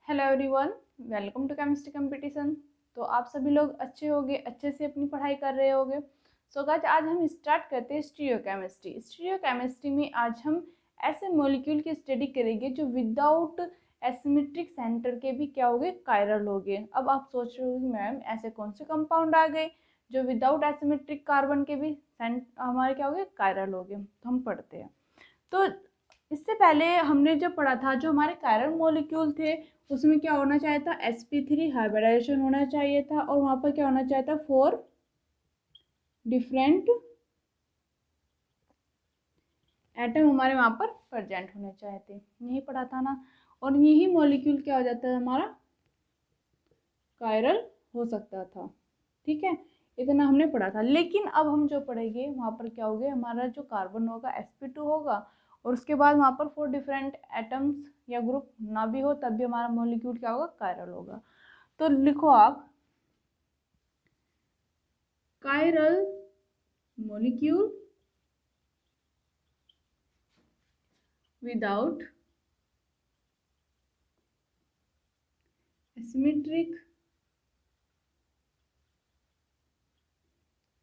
Hello everyone, welcome to chemistry competition. तो आप सभी लोग अच्छे होंगे, अच्छे से अपनी पढ़ाई कर रहे होंगे। सो गाइस, आज हम स्टार्ट करते हैं स्टीरियोकेमिस्ट्री। स्टीरियोकेमिस्ट्री में आज हम ऐसे मॉलिक्यूल की स्टडी करेंगे जो विदाउट एसिमेट्रिक सेंटर के भी क्या हो गए, कायरल हो गए। अब आप सोच रहे हो कि मैम ऐसे कौन से कंपाउंड आ गए जो विदाउट एसिमेट्रिक कार्बन के भी हमारे क्या हो गए, कायरल हो गए। तो हम पढ़ते हैं। तो इससे पहले हमने जब पढ़ा था, जो हमारे कायरल मॉलिक्यूल थे उसमें क्या होना चाहिए था, sp3 हाइब्रिडाइजेशन होना चाहिए था, और वहां पर क्या होना चाहिए था, 4 डिफरेंट एटम हमारे वहां पर प्रेजेंट होने चाहिए थे। यही पढ़ा था ना। और यही मॉलिक्यूल क्या हो जाता है, हमारा कायरल हो सकता था। ठीक है, इतना हमने पढ़ा था। लेकिन अब हम जो पढ़ेंगे वहां पर क्या होगा, हमारा जो कार्बन होगा sp2 होगा, और उसके बाद वहां पर 4 डिफरेंट एटम्स या ग्रुप ना भी हो तब भी हमारा मॉलिक्यूल क्या होगा, कायरल होगा। तो लिखो आप, chiral molecule without asymmetric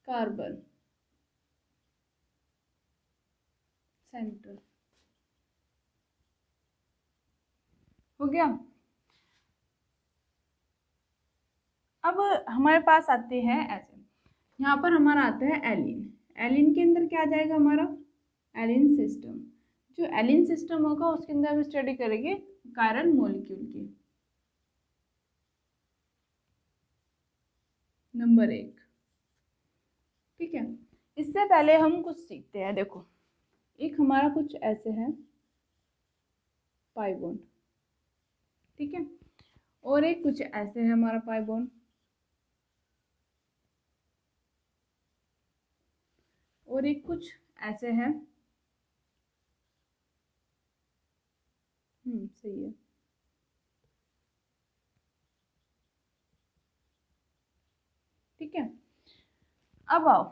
carbon center। हो गया। अब हमारे पास आते हैं ऐसे, यहाँ पर हमारा आता है एलिन। एलिन के अंदर क्या आ जाएगा हमारा, एलिन सिस्टम। जो एलिन सिस्टम होगा उसके अंदर हम स्टडी करेंगे कायरल मॉलिक्यूल की। नंबर 1। ठीक है, इससे पहले हम कुछ सीखते हैं। देखो, एक हमारा कुछ ऐसे है पाई बॉन्ड, ठीक है, और एक कुछ ऐसे है हमारा पाई बॉन्ड, और एक कुछ ऐसे है। सही है। ठीक है, अब आओ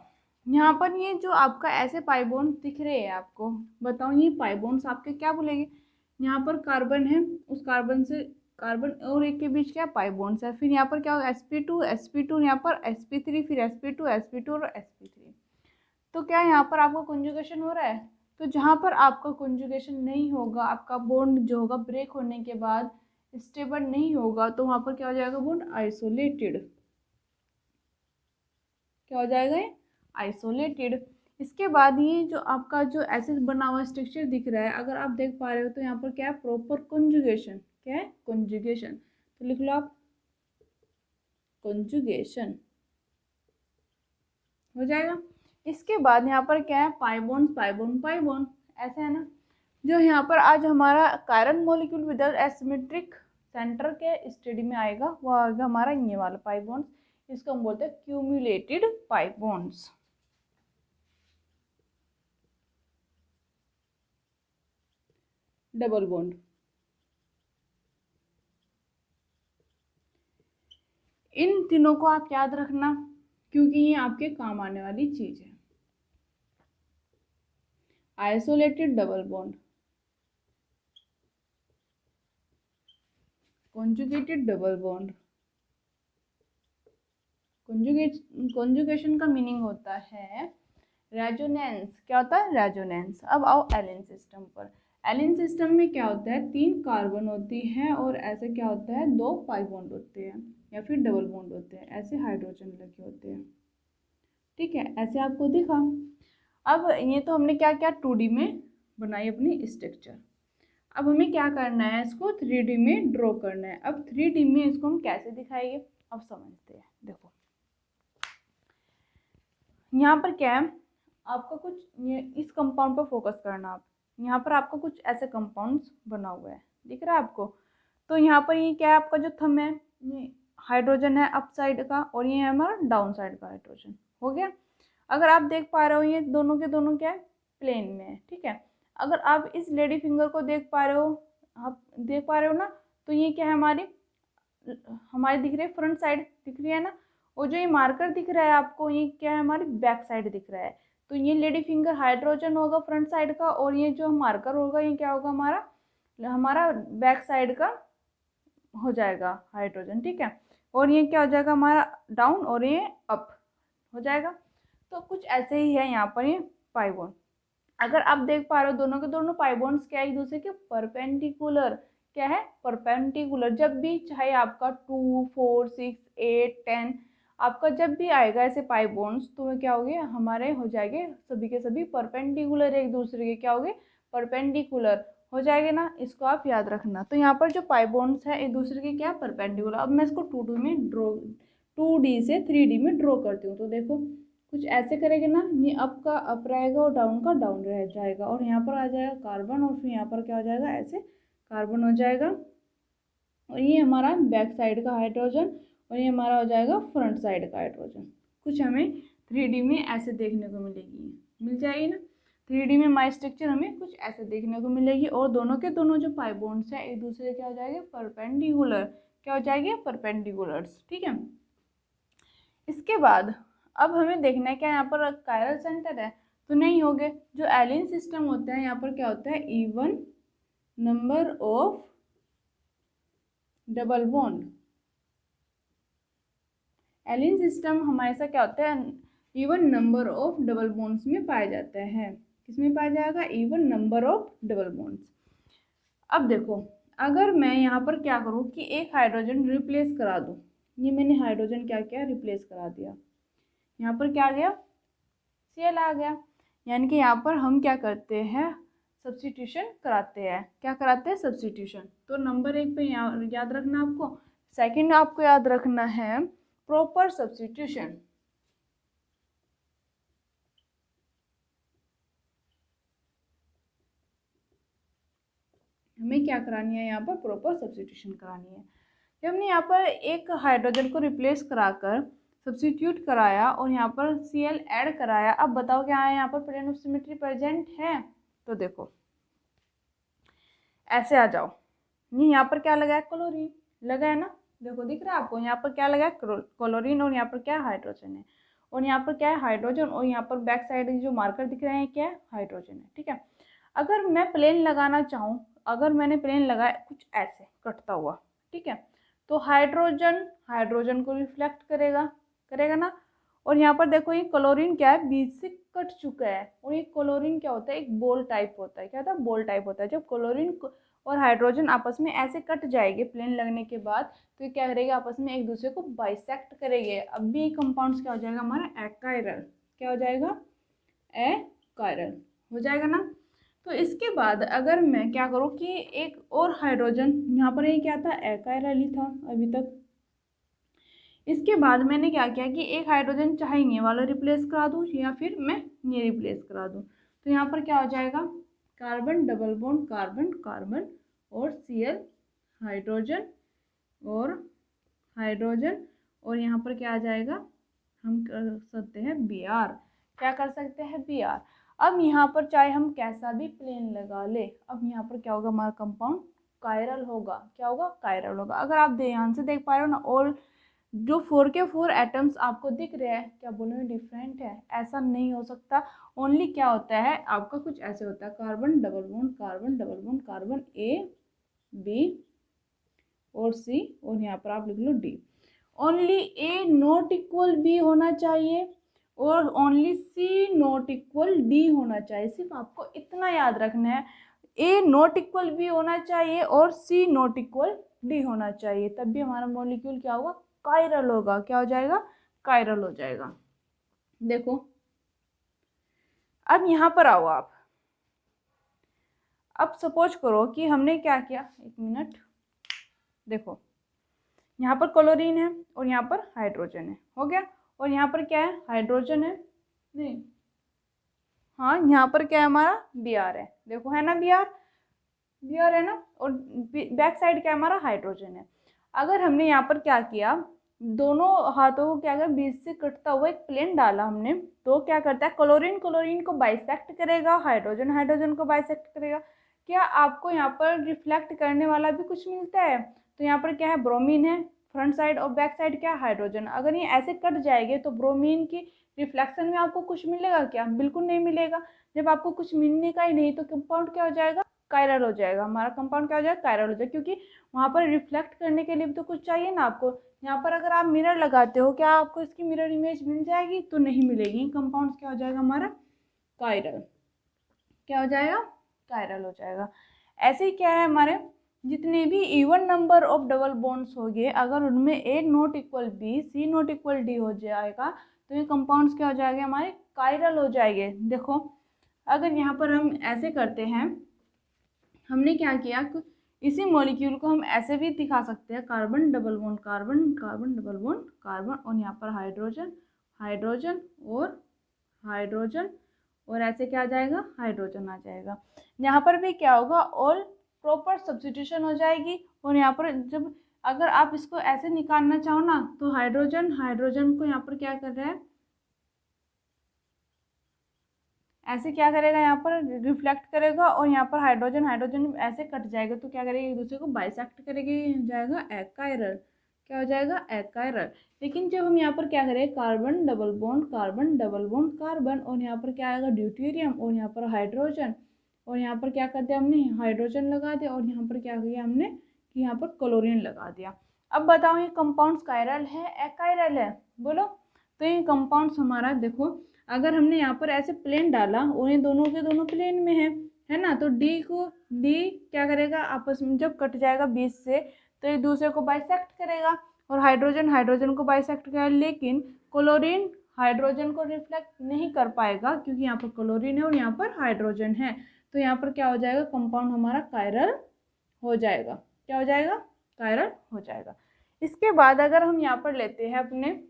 यहाँ पर, ये जो आपका ऐसे पाई बॉन्ड दिख रहे हैं आपको, बताओ ये पाई बॉन्ड्स आपके क्या बोलेंगे। यहाँ पर कार्बन है, उस कार्बन से कार्बन और एक के बीच क्या पाई बॉन्ड्स है। फिर यहाँ पर क्या होगा, sp2 यहाँ पर sp3, फिर sp2 और sp3। तो क्या यहाँ पर आपका कंजुगेशन हो रहा है। तो जहाँ पर आपका कंजुगेशन नहीं होगा, आपका बॉन्ड जो होगा ब्रेक होने के बाद स्टेबल नहीं होगा, तो वहाँ पर क्या हो जाएगा, बॉन्ड आइसोलेटेड। क्या हो जाएगा, ये आइसोलेटेड। इसके बाद ये जो आपका जो ऐसे बना हुआ स्ट्रक्चर दिख रहा है, अगर आप देख पा रहे हो तो यहाँ पर क्या है, प्रॉपर कंजुगेशन। क्या है, कंजुगेशन। तो लिख लो आप, कंजुगेशन हो जाएगा। इसके बाद यहाँ पर क्या है, पाइबोन पाइबोन पाइबोन, ऐसा है ना। जो यहाँ पर आज हमारा chiral molecule without asymmetric centre के स्टडी में आएगा, वो आएगा हमारा ये वाला पाई बॉन्ड्स। इसको हम बोलते हैं cumulated pi bonds. Double bond, इन तीनों को आप याद रखना क्योंकि ये आपके काम आने वाली चीज है। Isolated double bond, conjugated double bond. Conjugation का मीनिंग होता है रेजोनेंस। क्या होता है, रेजोनेंस। अब आओ एलिन सिस्टम पर। एलिन सिस्टम में क्या होता है, 3 कार्बन होती है, और ऐसे क्या होता है, 2 पाई बॉन्ड होते हैं या फिर डबल बॉन्ड होते हैं, ऐसे हाइड्रोजन लगे होते हैं। ठीक है, ऐसे आपको दिखा। अब ये तो हमने क्या क्या 2D में बनाई अपनी स्ट्रक्चर। अब हमें क्या करना है, इसको 3D में ड्रॉ करना है। अब 3D में इसको हम कैसे दिखाएंगे, अब समझते हैं। देखो, यहाँ पर क्या है, आपका कुछ ये इस कंपाउंड पर फोकस करना। आप यहाँ पर आपका कुछ ऐसे कंपाउंड्स बना हुआ है, दिख रहा है आपको। तो यहाँ पर ये क्या है, आपका जो थंब है, ये हाइड्रोजन है अप साइड का, और ये है हमारा डाउन साइड का हाइड्रोजन। हो गया। अगर आप देख पा रहे हो, ये दोनों के दोनों क्या है, प्लेन में है। ठीक है, अगर आप इस लेडी फिंगर को देख पा रहे हो, आप देख पा रहे हो ना, तो ये क्या है, हमारी दिख रही है फ्रंट साइड दिख रही है ना। और जो ये मार्कर दिख रहा है आपको, ये क्या है, हमारी बैक साइड दिख रहा है। तो ये लेडी फिंगर हाइड्रोजन होगा फ्रंट साइड का, और ये जो मार्कर होगा ये क्या होगा, हमारा हमारा बैक साइड का हो जाएगा हाइड्रोजन, ठीक है। और ये क्या हो जाएगा हमारा डाउन और ये अप हो जाएगा। तो कुछ ऐसे ही है यहाँ पर ये पाई बॉन्ड। अगर आप देख पा रहे हो दोनों के दोनों पाई बॉन्ड्स क्या है एक दूसरे के परपेंडिकुलर, क्या है परपेंडिकुलर। जब भी चाहे आपका 2, 4, 6, 8, 10 आपका जब भी आएगा ऐसे पाई बॉन्ड्स तो वो क्या होंगे हमारे हो जाएंगे सभी के सभी परपेंडिकुलर एक दूसरे के, क्या होंगे परपेंडिकुलर हो जाएंगे ना, इसको आप याद रखना। तो यहाँ पर जो पाई बॉन्ड्स है एक दूसरे के क्या परपेंडिकुलर। अब मैं इसको 2D में ड्रॉ 2D से 3D में ड्रॉ करती हूँ। तो देखो कुछ ऐसे करेंगे ना, ये अप का अप रहेगा और डाउन का डाउन रह जाएगा और यहाँ पर आ जाएगा कार्बन और फिर यहाँ पर क्या हो जाएगा ऐसे कार्बन हो जाएगा। और ये हमारा बैक साइड का हाइड्रोजन और ये हमारा हो जाएगा फ्रंट साइड का हाइड्रोजन। कुछ हमें 3D में ऐसे देखने को मिलेगी, मिल जाएगी ना। 3D में हमारी स्ट्रक्चर हमें कुछ ऐसे देखने को मिलेगी और दोनों के दोनों जो पाई बॉन्ड्स हैं एक दूसरे क्या हो जाएंगे परपेंडिकुलर, क्या हो जाएंगे परपेंडिकुलर्स, ठीक है। इसके बाद अब हमें देखना है क्या यहाँ पर कायरल सेंटर है तो नहीं होंगे। जो एलिन सिस्टम होता है यहाँ पर क्या होता है even number of double bond. Allene system हमारे साथ क्या होता है even number of double bonds में पाया जाता है। किसमें पाया जाएगा even number of double bonds. अब देखो अगर मैं यहाँ पर क्या करूँ कि एक हाइड्रोजन रिप्लेस करा दूँ, ये मैंने हाइड्रोजन क्या किया रिप्लेस करा दिया, यहाँ पर क्या आ गया Cl आ गया। यानी कि यहाँ पर हम क्या करते हैं सब्स्टिट्यूशन कराते हैं, क्या कराते हैं सब्स्टिट्यूशन। तो नंबर 1 पे याद रखना आपको। सेकंड आपको याद रखना है प्रॉपर सब्स्टिट्यूशन। हमें क्या करानी है यहाँ पर प्रॉपर सब्स्टिट्यूशन करानी है। जब हमने यहाँ पर एक हाइड्रोजन को रिप्लेस कराकर सब्स्टिट्यूट कराया और यहाँ पर Cl ऐड कराया, अब बताओ क्या है यहाँ पर प्लेन ऑफ सिमेट्री प्रेजेंट है। तो देखो ऐसे आ जाओ, ये यहाँ पर क्या लगा है क्लोरीन लगा है ना, देखो दिख रहा है आपको यहाँ पर क्या लगा है क्लोरीन और यहाँ पर क्या है हाइड्रोजन है और यहाँ पर क्या है हाइड्रोजन और यहाँ पर बैक साइड जो मार्कर दिख रहे हैं क्या है हाइड्रोजन है, ठीक है। अगर मैं प्लेन लगाना चाहूँ, अगर मैंने प्लेन लगाया कुछ ऐसे कटता हुआ, ठीक है, तो हाइड्रोजन हाइड्रोजन को रिफ्लेक्ट करेगा करेगा ना। और यहाँ पर देखो ये क्लोरीन क्या है बीच से कट चुका है और ये क्लोरीन क्या होता है एक बॉल टाइप होता है, क्या होता है बॉल टाइप होता है। जब क्लोरीन और हाइड्रोजन आपस में ऐसे कट जाएंगे प्लेन लगने के बाद तो ये क्या करेंगे आपस में एक दूसरे को बाइसेक्ट करेंगे। अब भी कंपाउंड्स क्या हो जाएगा हमारा एकायरल, क्या हो जाएगा एकायरल हो जाएगा ना। तो इसके बाद अगर मैं क्या करूँ कि एक और हाइड्रोजन यहाँ पर ये क्या था एकायरल ही था अभी तक। इसके बाद मैंने क्या किया कि एक हाइड्रोजन चाहे ये वाला रिप्लेस करा दूँ या फिर मैं ये रिप्लेस करा दूँ। तो यहाँ पर क्या हो जाएगा carbon double bond carbon carbon और Cl हाइड्रोजन और यहाँ पर क्या आ जाएगा हम कर सकते हैं Br, क्या कर सकते हैं Br। अब यहाँ पर चाहे हम कैसा भी प्लेन लगा ले, अब यहाँ पर क्या होगा हमारा कंपाउंड कायरल होगा, क्या होगा कायरल होगा। अगर आप ध्यान से देख पा रहे हो ना और जो 4 के 4 एटम्स आपको दिख रहे हैं क्या बोलो में डिफरेंट है, ऐसा नहीं हो सकता। ओनली क्या होता है आपका कुछ ऐसे होता है carbon double bond carbon A B और C और यहाँ पर आप लिख लो D। Only A not equal B होना चाहिए और only C not equal D होना चाहिए। सिर्फ आपको इतना याद रखना है A नॉट इक्वल B होना चाहिए और C नॉट इक्वल D होना चाहिए, तब भी हमारा मॉलिक्यूल क्या होगा कायरल होगा, क्या हो जाएगा कायरल हो जाएगा। देखो अब यहाँ पर आओ आप, अब सपोज करो कि हमने क्या किया एक मिनट, देखो यहाँ पर क्लोरीन है और यहाँ पर हाइड्रोजन है हो गया और यहाँ पर क्या है हाइड्रोजन है नहीं हाँ यहाँ पर क्या है हमारा Br है, देखो है ना Br है ना और बैक साइड क्या है हमारा हाइड्रोजन है। अगर हमने यहाँ पर क्या किया दोनों हाथों को क्या कर बीच से कटता हुआ एक प्लेन डाला हमने, तो क्या करता है क्लोरीन को बाइसेक्ट करेगा हाइड्रोजन को बाइसेक्ट करेगा। क्या आपको यहाँ पर रिफ्लेक्ट करने वाला भी कुछ मिलता है, तो यहाँ पर क्या है ब्रोमीन है फ्रंट साइड और बैक साइड क्या है हाइड्रोजन। अगर ये ऐसे कट जाएंगे तो ब्रोमीन की रिफ्लेक्शन में आपको कुछ मिलेगा क्या, बिल्कुल नहीं मिलेगा। जब आपको कुछ मिलने का ही नहीं तो कंपाउंड क्या हो जाएगा कायरल हो जाएगा, हमारा कंपाउंड क्या हो जाएगा, कायरल हो जाएगा, क्योंकि वहाँ पर रिफ्लेक्ट करने के लिए भी तो कुछ चाहिए ना आपको। यहाँ पर अगर आप मिरर लगाते हो, क्या आपको इसकी मिरर इमेज मिल जाएगी, तो नहीं मिलेगी। कंपाउंड क्या हो जाएगा हमारा, कायरल, क्या हो जाएगा, कायरल हो जाएगा। ऐसे ही क्या है, हमारे जितने भी even number of double bonds हो गए, अगर उनमें A not equal B, C not equal D हो जाएगा, तो ये कंपाउंड्स क्या हो जाएंगे, हमारे कायरल हो जाएंगे। देखो अगर यहाँ पर हम ऐसे करते हैं, हमने क्या किया, इसी मॉलिक्यूल को हम ऐसे भी दिखा सकते हैं, carbon double bond carbon, carbon double bond carbon, और यहाँ पर हाइड्रोजन, हाइड्रोजन और हाइड्रोजन, और ऐसे क्या आ जाएगा, हाइड्रोजन आ जाएगा। यहाँ पर भी क्या होगा, ऑल प्रॉपर सब्स्टिट्यूशन हो जाएगी। और यहाँ पर जब अगर आप इसको ऐसे निकालना चाहो ना, तो हाइड्रोजन हाइड्रोजन को यहाँ पर क्या कर रहा है, ऐसे क्या करेगा, यहाँ पर रिफ्लेक्ट करेगा, और यहाँ पर हाइड्रोजन हाइड्रोजन ऐसे कट जाएगा, तो क्या करेगा, एक दूसरे को बाइसेक्ट करेगा, ये हो जाएगा एकायरल, क्या हो जाएगा, एकायरल। लेकिन जब हम यहाँ पर क्या करें, carbon double bond carbon double bond carbon, और यहाँ पर क्या आएगा, ड्यूटेरियम, और यहाँ पर हाइड्रोजन, और यहाँ पर क्या कर दिया हमने, हाइड्रोजन लगा दिया, और यहाँ पर क्या किया हमने कि यहाँ पर क्लोरीन लगा दिया। अब बताओ ये कंपाउंड्स कायरल है, एकायरल है, बोलो। तो ये कंपाउंड्स हमारा देखो, अगर हमने यहाँ पर ऐसे प्लेन डाला और ये दोनों के दोनों प्लेन में है ना, तो डी क्या करेगा, आपस में जब कट जाएगा बीच से, तो एक दूसरे को बाइसेक्ट करेगा, और हाइड्रोजन हाइड्रोजन को बाइसेक्ट करेगा। लेकिन क्लोरीन हाइड्रोजन को रिफ्लेक्ट नहीं कर पाएगा, क्योंकि यहाँ पर क्लोरीन है और यहाँ पर हाइड्रोजन है, तो यहाँ पर क्या हो जाएगा, कंपाउंड हमारा कायरल हो जाएगा, क्या हो जाएगा, कायरल हो जाएगा। इसके बाद अगर हम यहाँ पर लेते हैं अपने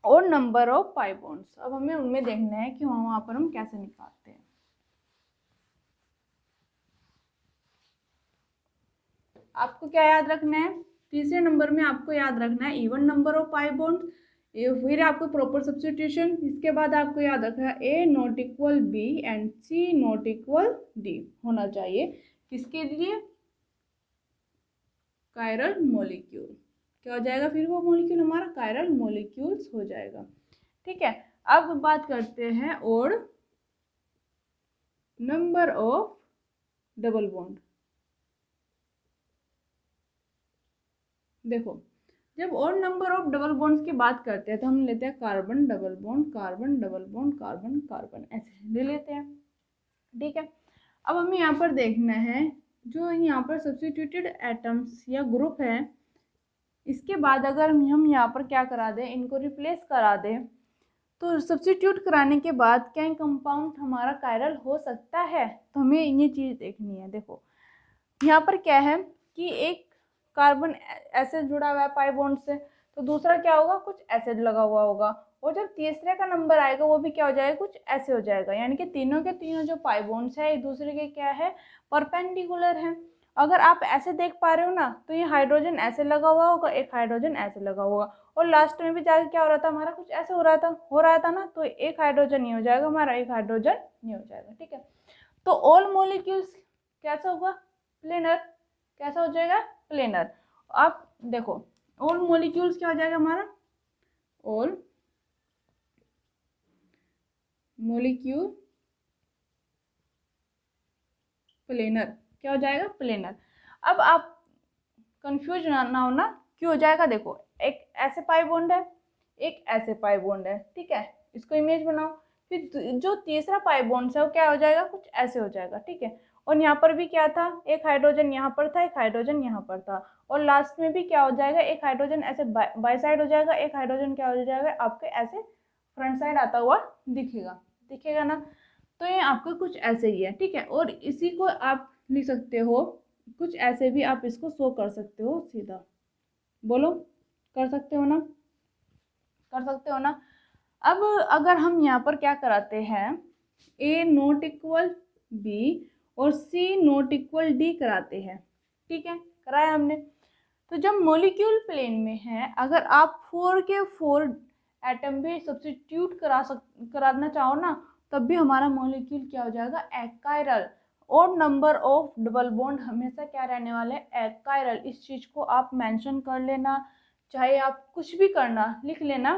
और नंबर ऑफ पाई बॉन्ड्स, अब हमें उनमें देखना है कि वहाँ पर हम कैसे निकालते हैं। आपको क्या याद रखना है, तीसरे नंबर में आपको याद रखना है even number of pi bonds, फिर आपको प्रॉपर सब्स्टिट्यूशन, इसके बाद आपको याद रखना है A not equal B and C not equal D होना चाहिए, किसके लिए, कायरल मॉलिक्यूल, क्या हो जाएगा, फिर वो मॉलिक्यूल हमारा कायरल मॉलिक्यूल्स हो जाएगा। ठीक है, अब बात करते हैं और नंबर ऑफ डबल बॉन्ड। देखो जब और नंबर ऑफ डबल बॉन्ड्स की बात करते हैं, तो हम लेते हैं carbon double bond carbon double bond carbon carbon, ऐसे ले लेते हैं। ठीक है, अब हमें यहाँ पर देखना है जो यहाँ पर सब्स्टिट्यूटेड एटम्स या ग्रुप है, इसके बाद अगर हम यहाँ पर क्या करा दें, इनको रिप्लेस करा दें, तो सब्स्टिट्यूट कराने के बाद क्या कंपाउंड हमारा कायरल हो सकता है, तो हमें ये चीज़ देखनी है। देखो यहाँ पर क्या है कि एक कार्बन ऐसे जुड़ा हुआ है पाई बॉन्ड से, तो दूसरा क्या होगा, कुछ एसिड लगा हुआ होगा, और जब तीसरे का नंबर आएगा वो भी क्या हो जाएगा, कुछ ऐसे हो जाएगा। यानी कि तीनों के तीनों जो पाई बॉन्ड्स है एक दूसरे के क्या है, परपेंडिकुलर है। अगर आप ऐसे देख पा रहे हो ना, तो ये हाइड्रोजन ऐसे लगा हुआ होगा, एक हाइड्रोजन ऐसे लगा होगा, और लास्ट में भी जाके क्या हो रहा था, हमारा कुछ ऐसे हो रहा था ना, तो एक हाइड्रोजन नहीं हो जाएगा हमारा, एक हाइड्रोजन नहीं हो जाएगा। ठीक है, तो ऑल मॉलिक्यूल्स कैसा होगा, प्लेनर, कैसा हो जाएगा, प्लेनर। आप देखो ऑल मॉलिक्यूल्स क्या हो जाएगा हमारा, ऑल मॉलिक्यूल प्लेनर, क्या हो जाएगा, प्लेनर। अब आप कंफ्यूज ना हो ना, क्यों हो जाएगा, देखो एक ऐसे पाई बॉन्ड है, एक ऐसे पाई बॉन्ड है, ठीक है, इसको इमेज बनाओ, फिर जो तीसरा पाई बॉन्ड है वो क्या हो जाएगा, कुछ ऐसे हो जाएगा। ठीक है, और यहाँ पर भी क्या था, एक हाइड्रोजन यहाँ पर था, एक हाइड्रोजन यहाँ पर था, और लास्ट में भी क्या हो जाएगा, एक हाइड्रोजन ऐसे बाई साइड हो जाएगा, एक हाइड्रोजन क्या हो जाएगा, आपके ऐसे फ्रंट साइड आता हुआ दिखेगा ना। तो ये आपका कुछ ऐसे ही है। ठीक है, और इसी को आप लिख सकते हो, कुछ ऐसे भी आप इसको शो कर सकते हो सीधा, बोलो कर सकते हो ना, कर सकते हो ना। अब अगर हम यहाँ पर क्या कराते हैं, ए नॉट इक्वल बी और सी नॉट इक्वल डी कराते हैं, ठीक है, कराया हमने। तो जब मॉलिक्यूल प्लेन में है, अगर आप 4 के 4 एटम भी सब्स्टिट्यूट कराना चाहो ना, तब भी हमारा मॉलिक्यूल क्या हो जाएगा, एकायरल। और नंबर ऑफ डबल बॉन्ड हमेशा क्या रहने वाले, एकायरल। इस चीज़ को आप मेंशन कर लेना, चाहे आप कुछ भी करना, लिख लेना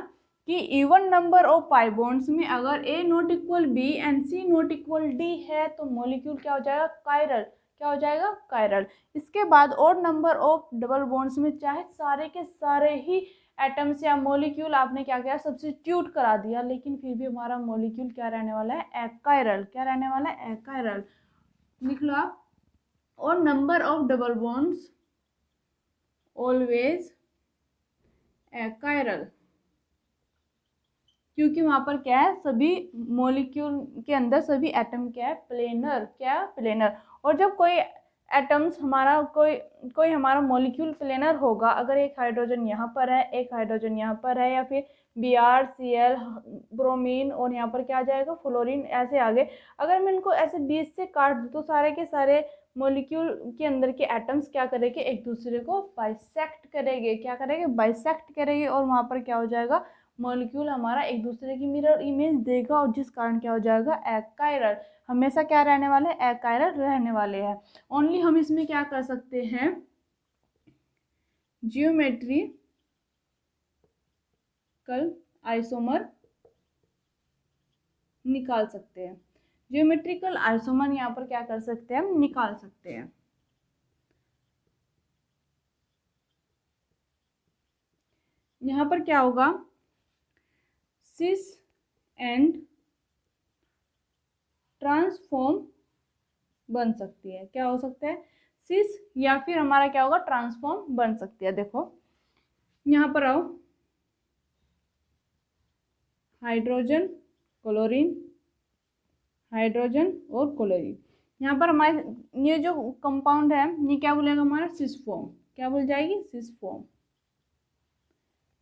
कि even number of pi bonds में अगर A not equal B and C not equal D है, तो मॉलिक्यूल क्या हो जाएगा, कायरल। क्या हो जाएगा, कायरल। इसके बाद और नंबर ऑफ डबल बॉन्ड्स में चाहे सारे के सारे ही एटम्स या मॉलिक्यूल आपने क्या किया, सब्स्टिट्यूट करा दिया, लेकिन फिर भी हमारा मॉलिक्यूल क्या रहने वाला है, एकायरल। क्या रहने वाला है, एकायरल। लिख लो आप। और number of double bonds always achiral, क्योंकि वहां पर क्या है, सभी मॉलिक्यूल के अंदर सभी एटम क्या है, प्लेनर। क्या, प्लेनर। और जब कोई एटम्स हमारा कोई हमारा मॉलिक्यूल प्लेनर होगा, अगर एक हाइड्रोजन यहाँ पर है, एक हाइड्रोजन यहाँ पर है, या फिर Br Cl ब्रोमीन और यहाँ पर क्या आ जाएगा, फ्लोरीन, ऐसे आगे। अगर मैं इनको ऐसे बीच से काट दूँ तो सारे के सारे मॉलिक्यूल के अंदर के एटम्स क्या करेंगे, एक दूसरे को बाइसेक्ट करेंगे। क्या करेंगे, बाइसेक्ट करेंगे। और वहाँ पर क्या हो जाएगा, मॉलिक्यूल हमारा एक दूसरे की मिरर इमेज देगा, और जिस कारण क्या हो जाएगा, एकायरल। हमेशा क्या रहने वाले, एकायरल रहने वाले हैं। ओनली हम इसमें क्या कर सकते हैं, जियोमेट्रिकल आइसोमर निकाल सकते हैं। जियोमेट्रिकल आइसोमर यहाँ पर क्या कर सकते हैं, हम निकाल सकते हैं। यहाँ पर क्या होगा, सिस एंड ट्रांसफॉर्म बन सकती है। क्या हो सकता है, सिस या फिर हमारा क्या होगा, ट्रांसफॉर्म बन सकती है। देखो यहाँ पर आओ, हाइड्रोजन क्लोरीन, हाइड्रोजन और क्लोरीन। यहाँ पर हमारे ये जो कंपाउंड है, ये क्या बोलेगा, हमारा सिस फॉर्म। क्या बोल जाएगी, सिस फॉर्म।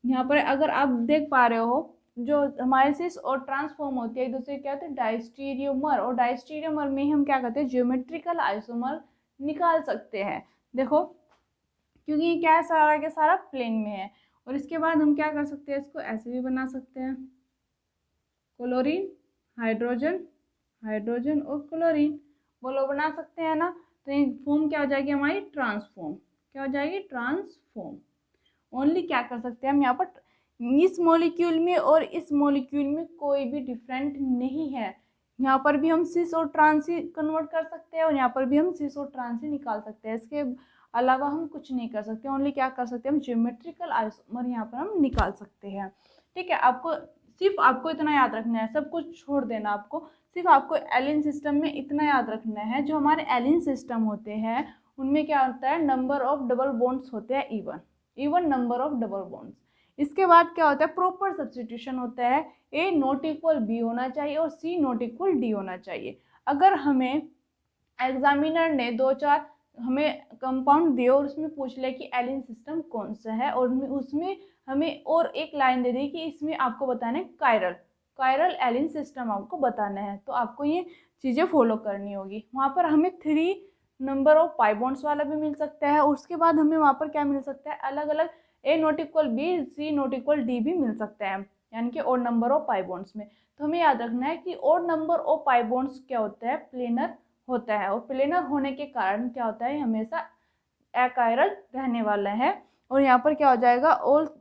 यहाँ पर अगर आप देख पा रहे हो, जो हमारे सिस और ट्रांसफॉर्म होती है एक दूसरे क्या होते हैं, डायस्टीरियोमर। और डायस्टीरियोमर में हम क्या करते हैं, ज्योमेट्रिकल आइसोमर निकाल सकते हैं। देखो, क्योंकि ये क्या है, सारा के सारा प्लेन में है। और इसके बाद हम क्या कर सकते हैं, इसको ऐसे भी बना सकते हैं, क्लोरीन, हाइड्रोजन, हाइड्रोजन और क्लोरीन, बोलो बना सकते हैं ना। तो ये फॉर्म क्या हो जाएगी हमारी, ट्रांसफॉर्म। क्या हो जाएगी, ट्रांसफॉर्म। ओनली क्या कर सकते हैं हम यहाँ पर, इस मॉलिक्यूल में और इस मॉलिक्यूल में कोई भी डिफरेंट नहीं है। यहाँ पर भी हम सिस और ट्रांस ही कन्वर्ट कर सकते हैं, और यहाँ पर भी हम सिस और ट्रांस ही निकाल सकते हैं। इसके अलावा हम कुछ नहीं कर सकते। ओनली क्या कर सकते हैं, हम ज्योमेट्रिकल आइसोमर यहाँ पर हम निकाल सकते हैं। ठीक है, आपको सिर्फ आपको इतना याद रखना है, सब कुछ छोड़ देना आपको। सिर्फ आपको एलिन सिस्टम में इतना याद रखना है, जो हमारे एलिन सिस्टम होते हैं उनमें क्या होता है, नंबर ऑफ डबल बॉन्ड्स होते हैं even number of double bonds. इसके बाद क्या होता है, प्रॉपर सब्स्टिट्यूशन होता है। ए नॉट इक्वल बी होना चाहिए और सी नॉट इक्वल डी होना चाहिए। अगर हमें एग्जामिनर ने 2-4 हमें कंपाउंड दिए और उसमें पूछ ले कि एलिन सिस्टम कौन सा है, और उसमें हमें और एक लाइन दे दी कि इसमें आपको बताना है कायरल एलिन सिस्टम आपको बताना है, तो आपको ये चीज़ें फॉलो करनी होगी। वहाँ पर हमें 3 नंबर ऑफ पाई बॉन्ड्स वाला भी मिल सकता है, और उसके बाद हमें वहाँ पर क्या मिल सकता है, अलग अलग A not equal B, C not equal D भी मिल सकता है, यानी कि और नंबर ऑफ पाई बॉन्ड्स में। तो हमें याद रखना है कि और नंबर ऑफ पाई बॉन्ड्स क्या होता है, प्लेनर होता है। और प्लेनर होने के कारण क्या होता है, हमेशा एकायरल रहने वाला है। और यहाँ पर क्या हो जाएगा, और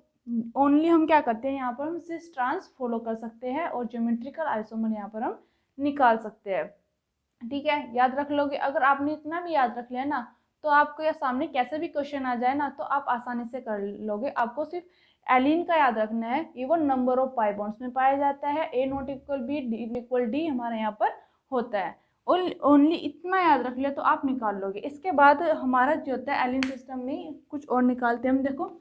ओनली हम क्या करते हैं, यहाँ पर हम सिस ट्रांस फॉलो कर सकते हैं, और ज्योमेट्रिकल आइसोमर यहाँ पर हम निकाल सकते हैं। ठीक है, याद रख लोगे। अगर आपने इतना भी याद रख लिया ना, तो आपको या सामने कैसे भी क्वेश्चन आ जाए ना, तो आप आसानी से कर लोगे। आपको सिर्फ एलिन का याद रखना है, even number of pi bonds में पाया जाता है, A not equal B, D equal D हमारे यहाँ पर होता है। ओनली इतना याद रख लिया तो आप निकाल लोगे। इसके बाद हमारा जो होता है एलिन सिस्टम में कुछ और निकालते हैं हम। देखो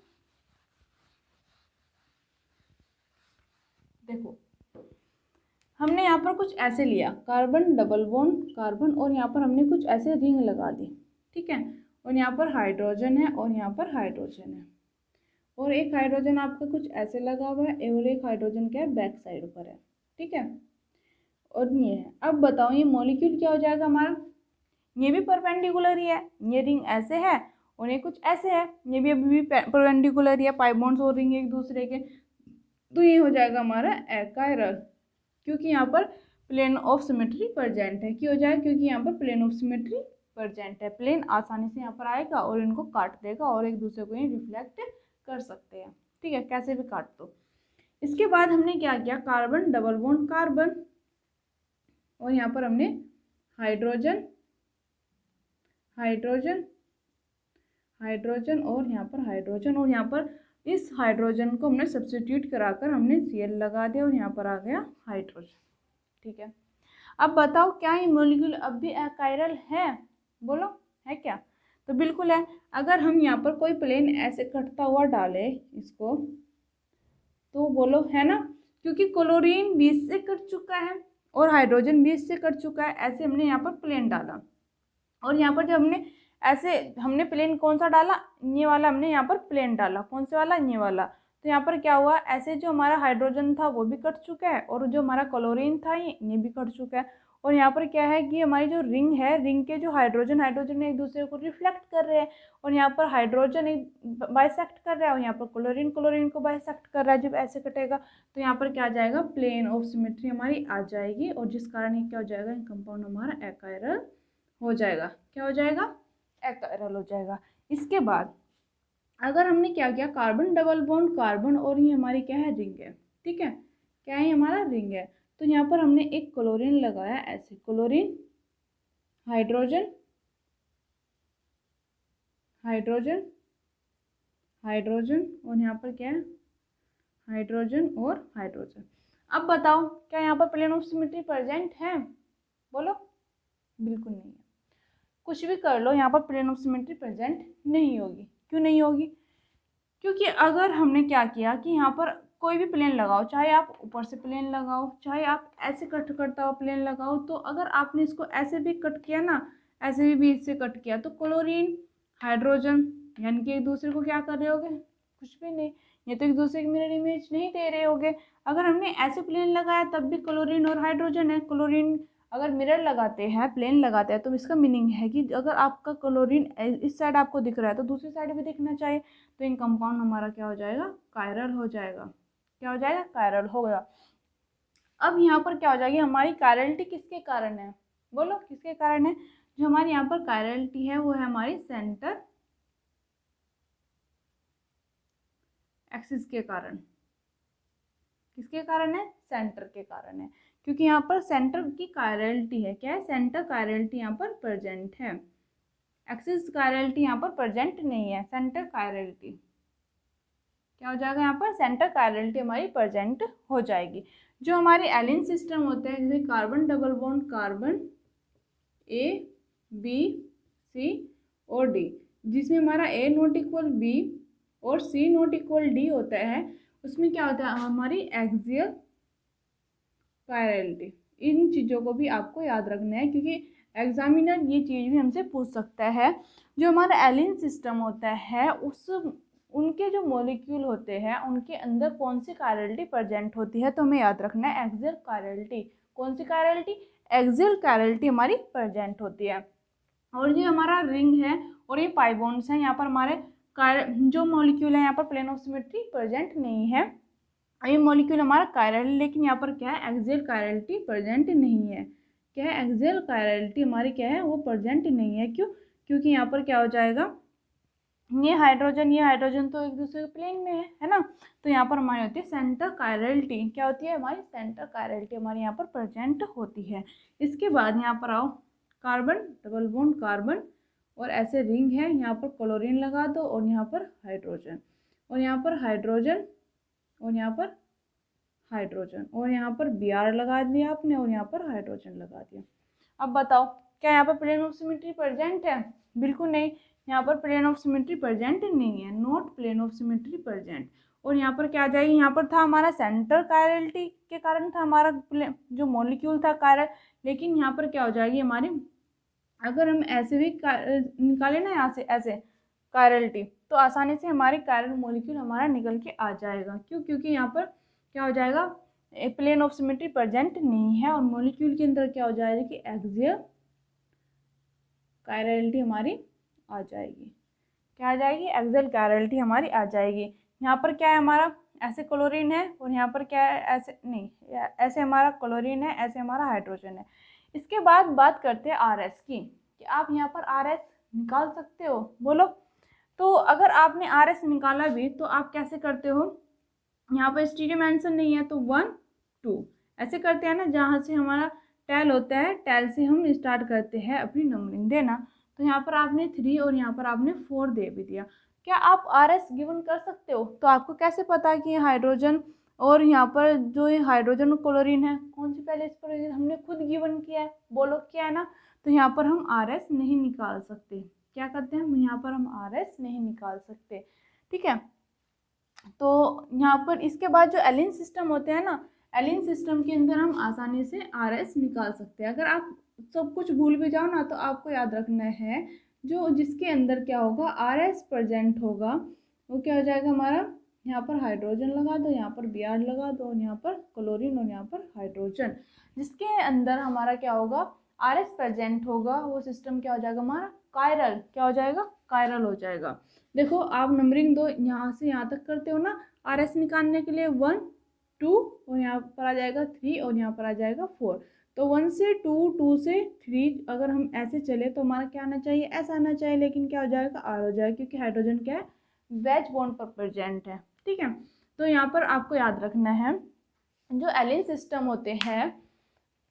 हमने यहाँ पर कुछ ऐसे लिया, कार्बन डबल बॉन्ड कार्बन, और यहाँ पर हमने कुछ ऐसे रिंग लगा दी। ठीक है, और यहाँ पर हाइड्रोजन है और यहाँ पर हाइड्रोजन है, और एक हाइड्रोजन आपका कुछ ऐसे लगा हुआ है, और एक हाइड्रोजन क्या है, बैक साइड पर है। ठीक है, और ये है। अब बताओ ये मॉलिक्यूल क्या हो जाएगा हमारा, ये भी परपेंडिकुलर ही है, ये रिंग ऐसे है और ये कुछ ऐसे है, ये भी अभी भी परपेंडिकुलर ही है, पाई बॉन्ड्स और रिंग एक दूसरे के। तो ये हो जाएगा हमारा एकायरल, क्योंकि यहाँ पर प्लेन ऑफ सिमेट्री प्रेजेंट है। क्यों हो जाए, क्योंकि यहाँ पर प्लेन ऑफ सिमेट्री प्रेजेंट है। प्लेन आसानी से यहाँ पर आएगा और इनको काट देगा, और एक दूसरे को ये रिफ्लेक्ट कर सकते हैं। ठीक है, कैसे भी काट दो। इसके बाद हमने क्या किया, कार्बन डबल बॉन्ड कार्बन, और यहाँ पर हमने हाइड्रोजन हाइड्रोजन, हाइड्रोजन और यहाँ पर हाइड्रोजन, और यहाँ पर इस हाइड्रोजन को हमने सब्स्टिट्यूट कराकर हमने Cl लगा दिया और यहाँ पर आ गया हाइड्रोजन। ठीक है, अब बताओ क्या ये मॉलिक्यूल अब भी अकायरल है? बोलो, है क्या? तो बिल्कुल है। अगर हम यहाँ पर कोई प्लेन ऐसे कटता हुआ डाले इसको, तो बोलो है ना, क्योंकि क्लोरीन 20 से कट चुका है और हाइड्रोजन 20 से कट चुका है। ऐसे हमने यहाँ पर प्लेन डाला और यहाँ पर जब हमने ऐसे हमने प्लेन कौन सा डाला, ये वाला हमने यहाँ पर प्लेन डाला, कौन से वाला, ये वाला। तो यहाँ पर क्या हुआ, ऐसे जो हमारा हाइड्रोजन था वो भी कट चुका है और जो हमारा क्लोरीन था ये भी कट चुका है। और यहाँ पर क्या है कि हमारी जो रिंग है, रिंग के जो हाइड्रोजन एक दूसरे को रिफ्लेक्ट कर रहे हैं और यहाँ पर हाइड्रोजन एक बाइसेक्ट कर रहा है और यहाँ पर क्लोरीन को बाइसेक्ट कर रहा है। जब ऐसे कटेगा तो यहाँ पर क्या आ जाएगा, प्लेन ऑफ सिमेट्री हमारी आ जाएगी और जिस कारण ये क्या हो जाएगा, कंपाउंड हमारा अकायरल हो जाएगा। क्या हो जाएगा, अकायरल हो जाएगा। इसके बाद अगर हमने क्या किया, कार्बन डबल बॉन्ड कार्बन और ये हमारी क्या है, रिंग है। ठीक है, क्या है, हमारा रिंग है। तो यहाँ पर हमने एक क्लोरीन लगाया, ऐसे क्लोरीन, हाइड्रोजन, हाइड्रोजन, हाइड्रोजन और यहाँ पर क्या है, हाइड्रोजन और हाइड्रोजन। अब बताओ क्या यहाँ पर प्लेन ऑफ सिमेट्री प्रेजेंट है? बोलो, बिल्कुल नहीं है। कुछ भी कर लो, यहाँ पर प्लेन ऑफ सिमेट्री प्रेजेंट नहीं होगी। क्यों नहीं होगी? क्योंकि अगर हमने क्या किया कि यहाँ पर कोई भी प्लेन लगाओ, चाहे आप ऊपर से प्लेन लगाओ, चाहे आप ऐसे कट करता हुआ प्लेन लगाओ, तो अगर आपने इसको ऐसे भी कट किया ना, ऐसे भी बीच से कट किया, तो क्लोरीन, हाइड्रोजन यानी कि एक दूसरे को क्या कर रहे होगे, कुछ भी नहीं, ये तो एक दूसरे की मिरर इमेज नहीं दे रहे होगे। अगर हमने ऐसे प्लेन लगाया तब भी क्लोरीन और हाइड्रोजन है। क्लोरीन अगर मिरर लगाते हैं, प्लेन लगाते हैं, तो इसका मीनिंग है कि अगर आपका क्लोरीन इस साइड आपको दिख रहा है तो दूसरी साइड भी दिखना चाहिए। तो इन कंपाउंड हमारा क्या हो जाएगा, कायरल हो जाएगा। क्या हो जाएगा, कायरल हो गया। अब यहाँ पर क्या हो जाएगी, हमारी कायरलिटी किसके कारण है? बोलो, किसके कारण है? जो हमारी यहाँ पर कायरलिटी है वो है हमारी सेंटर एक्सिस के कारण। किसके कारण है? सेंटर के कारण है, क्योंकि यहाँ पर सेंटर की कायरलिटी है। क्या है? सेंटर कायरलिटी यहाँ पर प्रेजेंट है। एक्सिस कायरलिटी यहाँ पर प्रेजेंट नहीं है, सेंटर कायरलिटी। क्या हो जाएगा, यहाँ पर सेंटर कायरलिटी हमारी प्रेजेंट हो जाएगी। जो हमारे एलिन सिस्टम होते हैं, जैसे carbon double bond carbon A, B, C और D, जिसमें हमारा A नॉट इक्वल B और C नॉट इक्वल D होता है, उसमें क्या होता है, हमारी एक्सियल कायरलिटी। इन चीज़ों को भी आपको याद रखना है, क्योंकि एग्जामिनर ये चीज़ भी हमसे पूछ सकता है। जो हमारा एलिन सिस्टम होता है, उनके जो मॉलिक्यूल होते हैं उनके अंदर कौन सी कायरलिटी प्रेजेंट होती है, तो हमें याद रखना है एक्सियल कायरलिटी। कौन सी कायरलिटी? एक्सियल कायरलिटी हमारी प्रेजेंट होती है। और ये हमारा रिंग है और ये पाई बॉन्ड्स हैं, यहाँ पर हमारे जो मॉलिक्यूल है यहाँ पर प्लेन ऑफ सिमेट्री प्रेजेंट नहीं है। ये मॉलिक्यूल हमारा कायरल, लेकिन यहाँ पर क्या है, एक्सियल कायरलिटी प्रेजेंट नहीं है। क्या है? एक्सियल कायरलिटी हमारी क्या है, वो प्रेजेंट नहीं है। क्यों? क्योंकि यहाँ पर क्या हो जाएगा, ये हाइड्रोजन तो एक दूसरे के प्लेन में है ना। तो यहाँ पर हमारी होती है सेंटर कायरलिटी। क्या होती है हमारी? सेंटर कायरलिटी हमारी यहाँ पर प्रेजेंट होती है। इसके बाद यहाँ पर आओ, कार्बन डबल बॉन्ड कार्बन और ऐसे रिंग है, यहाँ पर क्लोरीन लगा दो और यहाँ पर हाइड्रोजन और यहाँ पर हाइड्रोजन और यहाँ पर हाइड्रोजन और यहाँ पर Br लगा दिया आपने और यहाँ पर हाइड्रोजन लगा दिया। अब बताओ क्या यहाँ पर प्लेन ऑफ सिमेट्री प्रेजेंट है? बिल्कुल नहीं, यहाँ पर प्लेन ऑफ सिमेट्री प्रेजेंट नहीं है, not plane of symmetry present. और यहाँ पर क्या आ जाएगी, यहाँ पर था हमारा सेंटर कायरलिटी के कारण था हमारा जो मॉलिक्यूल था कायरल, लेकिन यहाँ पर क्या हो जाएगी हमारी, अगर हम ऐसे भी निकाले ना यहाँ से ऐसे कायरलिटी, तो आसानी से हमारी कायरल मॉलिक्यूल हमारा निकल के आ जाएगा। क्यों? क्योंकि यहाँ पर क्या हो जाएगा, एक प्लेन ऑफ सिमेट्री प्रेजेंट नहीं है और मॉलिक्यूल के अंदर क्या हो जाएगा कि एक्सियल कायरलिटी हमारी आ जाएगी। क्या आ जाएगी? एक्सियल कायरलिटी हमारी आ जाएगी। यहाँ पर क्या है हमारा, ऐसे क्लोरीन है और यहाँ पर क्या है, ऐसे नहीं, ऐसे हमारा क्लोरीन है, ऐसे हमारा हाइड्रोजन है। इसके बाद बात करते हैं RS की, कि आप यहाँ पर RS निकाल सकते हो। बोलो, तो अगर आपने RS निकाला भी तो आप कैसे करते हो, यहाँ पर स्टीरियो मेंशन नहीं है तो 1 2 ऐसे करते हैं ना, जहाँ से हमारा टेल होता है, टेल से हम स्टार्ट करते हैं अपनी नंबरिंग देना। तो यहाँ पर आपने 3 और यहाँ पर आपने 4 दे भी दिया। क्या आप RS गिवन कर सकते हो? तो आपको कैसे पता कि ये हाइड्रोजन और यहाँ पर जो ये हाइड्रोजन और क्लोरीन है, कौन सी पहले इस पर हमने खुद गिवन किया है, बोलो क्या है ना। तो यहाँ पर हम RS नहीं निकाल सकते। क्या करते हैं हम, यहाँ पर हम RS नहीं निकाल सकते। ठीक है, तो यहाँ पर इसके बाद जो एलिन सिस्टम होते हैं ना, एलिन सिस्टम के अंदर हम आसानी से RS निकाल सकते हैं। अगर आप सब कुछ भूल भी जाओ ना, तो आपको याद रखना है जो जिसके अंदर क्या होगा, RS प्रेजेंट होगा, वो क्या हो जाएगा हमारा, यहाँ पर हाइड्रोजन लगा दो, यहाँ पर Br लगा दो, और यहाँ पर क्लोरीन और यहाँ पर हाइड्रोजन। जिसके अंदर हमारा क्या होगा, RS प्रेजेंट होगा, वो सिस्टम क्या हो जाएगा हमारा, कायरल। क्या हो जाएगा, कायरल हो जाएगा। देखो आप नंबरिंग दो यहाँ से यहाँ तक करते हो ना, RS निकालने के लिए 1 2 और यहाँ पर आ जाएगा 3 और यहाँ पर आ जाएगा 4। तो 1 से 2, 2 से 3 अगर हम ऐसे चले तो हमारा क्या आना चाहिए, ऐसा आना चाहिए, लेकिन क्या हो जाएगा, R हो जाएगा, क्योंकि हाइड्रोजन क्या है, वेज बॉन्ड पर प्रेजेंट है। ठीक है, तो यहाँ पर आपको याद रखना है जो एलिन सिस्टम होते हैं,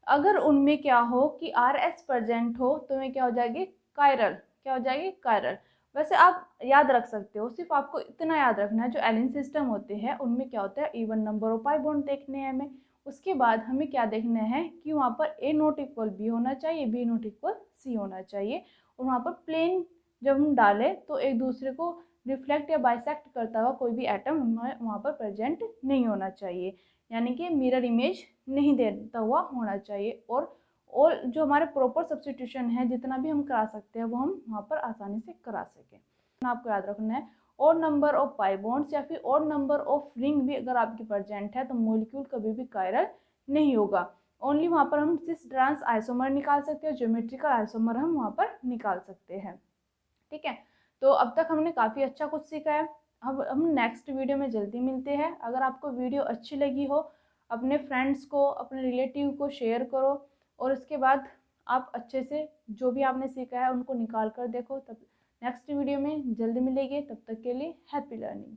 अगर उनमें क्या हो कि RS प्रेजेंट हो तो वे क्या हो जाएगी, कायरल। क्या हो जाएगी, कायरल। वैसे आप याद रख सकते हो, सिर्फ आपको इतना याद रखना है जो एलिन सिस्टम होते हैं उनमें क्या होता है, even number of pi bond देखने हैं हमें। उसके बाद हमें क्या देखना है कि वहाँ पर A नॉट इक्वल B होना चाहिए, B नॉट इक्वल C होना चाहिए, और वहाँ पर प्लेन जब हम डालें तो एक दूसरे को रिफ्लेक्ट या बाइसेक्ट करता हुआ कोई भी एटम वहाँ पर प्रेजेंट नहीं होना चाहिए, यानी कि मिरर इमेज नहीं देता हुआ होना चाहिए। और जो हमारे प्रॉपर सब्स्टिट्यूशन है, जितना भी हम करा सकते हैं वो हम वहाँ पर आसानी से करा सकें। आपको याद रखना है और नंबर ऑफ पाई बॉन्ड्स या फिर और नंबर ऑफ रिंग भी अगर आपकी प्रेजेंट है तो मॉलिक्यूल कभी भी कायरल नहीं होगा। ओनली वहाँ पर हम सिस ट्रांस आइसोमर निकाल सकते हैं, ज्योमेट्रिकल आइसोमर हम वहाँ पर निकाल सकते हैं। ठीक है, तो अब तक हमने काफ़ी अच्छा कुछ सीखा है। अब हम नेक्स्ट वीडियो में जल्दी मिलते हैं। अगर आपको वीडियो अच्छी लगी हो, अपने फ्रेंड्स को, अपने रिलेटिव को शेयर करो, और उसके बाद आप अच्छे से जो भी आपने सीखा है उनको निकाल कर देखो। तब नेक्स्ट वीडियो में जल्दी मिलेंगे, तब तक के लिए हैप्पी लर्निंग।